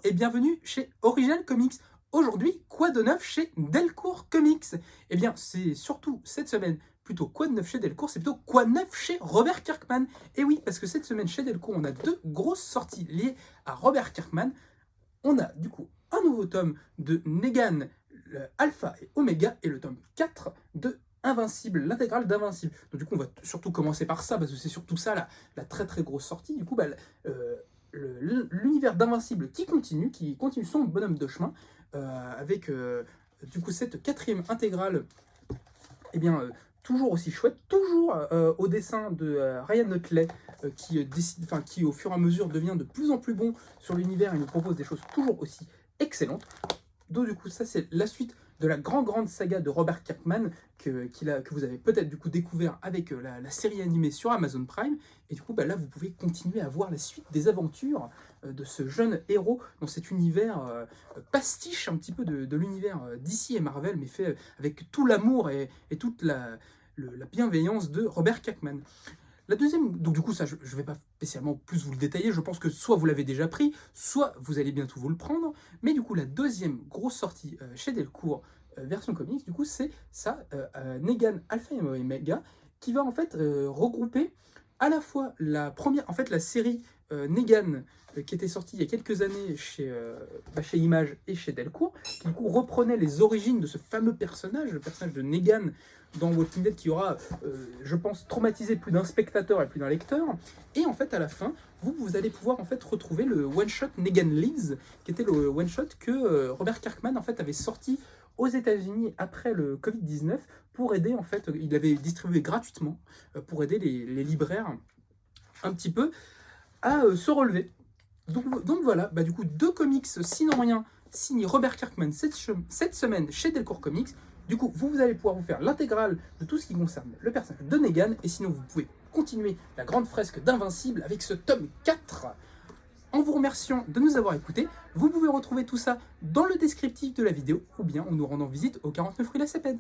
et bienvenue chez Original Comics. Aujourd'hui, quoi de neuf chez Delcourt Comics? Eh bien, c'est surtout cette semaine, plutôt quoi de neuf chez Delcourt, c'est plutôt quoi de neuf chez Robert Kirkman. Et oui, parce que cette semaine chez Delcourt, on a deux grosses sorties liées à Robert Kirkman. On a du coup un nouveau tome de Negan, Alpha et Omega, et le tome 4 de Invincible, l'intégrale d'Invincible. Donc du coup, on va surtout commencer par ça, parce que c'est surtout ça la très très grosse sortie. Du coup, l'univers d'Invincible qui continue son bonhomme de chemin, avec du coup cette quatrième intégrale, eh bien, toujours aussi chouette, toujours au dessin de Ryan Otley, qui au fur et à mesure devient de plus en plus bon sur l'univers et nous propose des choses toujours aussi excellentes. Donc du coup, ça c'est la suite de la grande saga de Robert Kirkman que vous avez peut-être du coup découvert avec la série animée sur Amazon Prime. Et du coup, là, vous pouvez continuer à voir la suite des aventures de ce jeune héros dans cet univers pastiche un petit peu de l'univers DC et Marvel, mais fait avec tout l'amour et toute la bienveillance de Robert Kirkman. La deuxième, donc du coup, ça, je ne vais pas spécialement plus vous le détailler, je pense que soit vous l'avez déjà pris, soit vous allez bientôt vous le prendre, mais du coup, la deuxième grosse sortie chez Delcourt, version comics, du coup, c'est ça, Negan, Alpha et Omega, qui va en fait regrouper à la fois la première, en fait, la série Negan, qui était sortie il y a quelques années chez Image et chez Delcourt, qui du coup reprenait les origines de ce fameux personnage, le personnage de Negan, dans Walking Dead, qui aura, je pense, traumatisé plus d'un spectateur et plus d'un lecteur. Et en fait, à la fin, vous allez pouvoir en fait retrouver le one-shot Negan Lives, qui était le one-shot que Robert Kirkman en fait avait sorti aux États-Unis après le Covid-19 pour aider, en fait, il l'avait distribué gratuitement pour aider les libraires un petit peu à se relever. Donc voilà, du coup, deux comics sinon rien signés Robert Kirkman cette semaine chez Delcourt Comics. Du coup, vous allez pouvoir vous faire l'intégrale de tout ce qui concerne le personnage de Negan, et sinon vous pouvez continuer la grande fresque d'Invincible avec ce tome 4. En vous remerciant de nous avoir écoutés, vous pouvez retrouver tout ça dans le descriptif de la vidéo ou bien en nous rendant visite au 49 rue La Sapède.